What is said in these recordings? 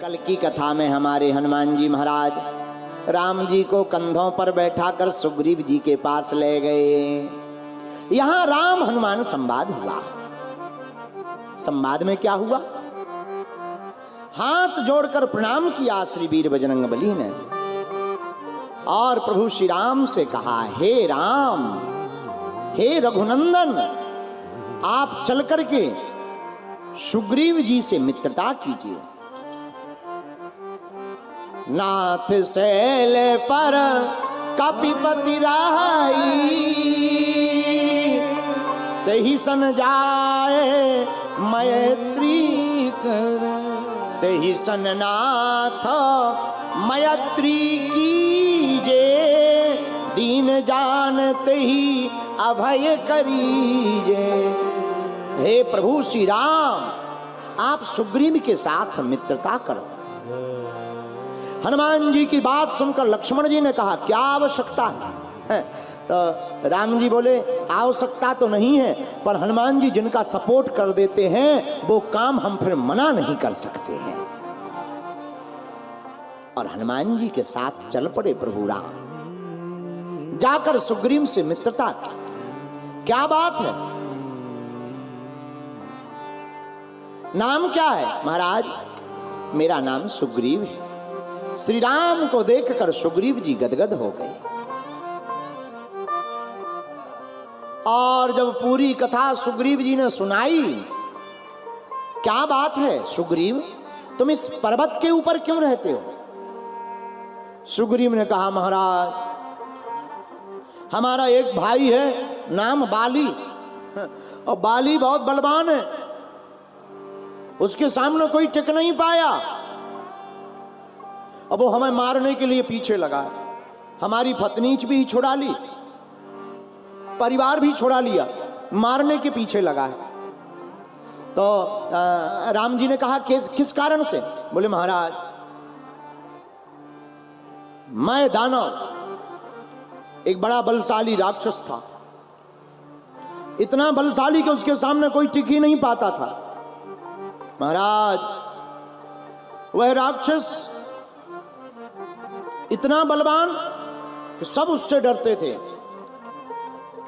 कल की कथा में हमारे हनुमान जी महाराज राम जी को कंधों पर बैठाकर सुग्रीव जी के पास ले गए। यहां राम हनुमान संवाद हुआ। संवाद में क्या हुआ? हाथ जोड़कर प्रणाम किया श्री वीर बजरंगबली ने और प्रभु श्री राम से कहा, हे राम, हे रघुनंदन, आप चल करके सुग्रीव जी से मित्रता कीजिए। नाथ शैल पर कपिपति रहाई, तेहि सन जाए मैत्री कर, तेहि सन नाथ मैत्री कीजे, दीन जानते ही अभय करीजे। हे प्रभु श्री राम, आप सुग्रीव के साथ मित्रता करो। हनुमान जी की बात सुनकर लक्ष्मण जी ने कहा, क्या आवश्यकता है? तो राम जी बोले, आवश्यकता तो नहीं है, पर हनुमान जी जिनका सपोर्ट कर देते हैं वो काम हम फिर मना नहीं कर सकते हैं। और हनुमान जी के साथ चल पड़े प्रभु राम, जाकर सुग्रीव से मित्रता की। क्या बात है? नाम क्या है? महाराज, मेरा नाम सुग्रीव है। श्री राम को देखकर सुग्रीव जी गदगद हो गए और जब पूरी कथा सुग्रीव जी ने सुनाई, क्या बात है सुग्रीव, तुम इस पर्वत के ऊपर क्यों रहते हो? सुग्रीव ने कहा, महाराज, हमारा एक भाई है नाम बाली, और बाली बहुत बलवान है, उसके सामने कोई टिक नहीं पाया। अब वो हमें मारने के लिए पीछे लगा, हमारी पत्नी भी छुड़ा ली, परिवार भी छुड़ा लिया, मारने के पीछे लगा है। तो राम जी ने कहा, किस कारण से? बोले, महाराज, मैं दानव, एक बड़ा बलशाली राक्षस था, इतना बलशाली कि उसके सामने कोई टिक ही नहीं पाता था। महाराज, वह राक्षस इतना बलवान कि सब उससे डरते थे।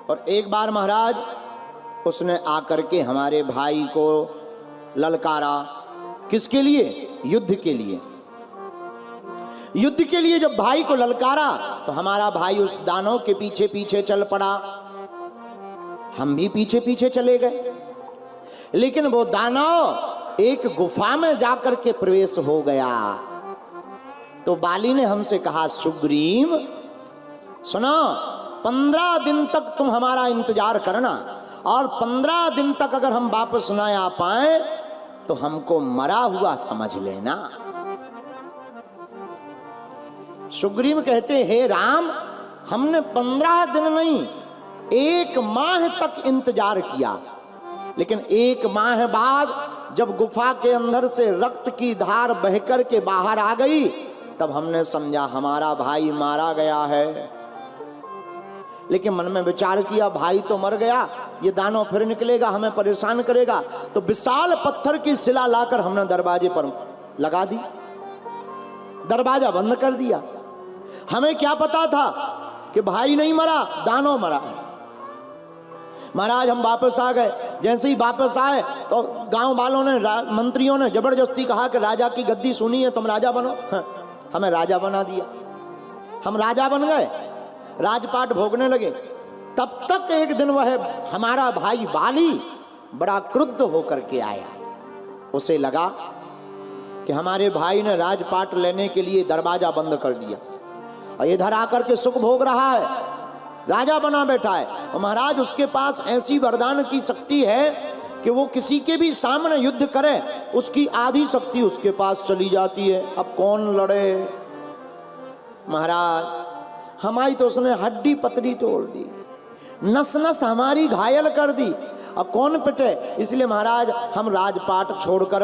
और एक बार महाराज उसने आकर के हमारे भाई को ललकारा। किसके लिए? युद्ध के लिए। युद्ध के लिए जब भाई को ललकारा तो हमारा भाई उस दानव के पीछे पीछे चल पड़ा, हम भी पीछे पीछे चले गए। लेकिन वो दानव एक गुफा में जाकर के प्रवेश हो गया। तो बाली ने हमसे कहा, सुग्रीव सुनो, 15 दिन तक तुम हमारा इंतजार करना, और 15 दिन तक अगर हम वापस ना आ पाए तो हमको मरा हुआ समझ लेना। सुग्रीव कहते, हे राम, हमने 15 दिन नहीं 1 माह तक इंतजार किया, लेकिन 1 माह बाद जब गुफा के अंदर से रक्त की धार बहकर के बाहर आ गई, तब हमने समझा हमारा भाई मारा गया है। लेकिन मन में विचार किया, भाई तो मर गया, ये दानव फिर निकलेगा, हमें परेशान करेगा। तो विशाल पत्थर की शिला लाकर हमने दरवाजे पर लगा दी, दरवाजा बंद कर दिया। हमें क्या पता था कि भाई नहीं मरा, दानव मरा। महाराज, हम वापस आ गए। जैसे ही वापस आए तो गांव वालों ने, मंत्रियों ने जबरदस्ती कहा कि राजा की गद्दी सुनी है, तुम राजा बनो। हमें राजा बना दिया, हम राजा बन गए, राजपाट भोगने लगे। तब तक एक दिन वह हमारा भाई बाली बड़ा क्रुद्ध होकर के आया। उसे लगा कि हमारे भाई ने राजपाट लेने के लिए दरवाजा बंद कर दिया और इधर आकर के सुख भोग रहा है, राजा बना बैठा है। और महाराज, उसके पास ऐसी वरदान की शक्ति है कि वो किसी के भी सामने युद्ध करे, उसकी आधी शक्ति उसके पास चली जाती है। अब कौन लड़े? महाराज, हमारी तो उसने हड्डी पतली तोड़ दी, नस नस हमारी घायल कर दी, और कौन पिटे? इसलिए महाराज, हम राजपाट छोड़कर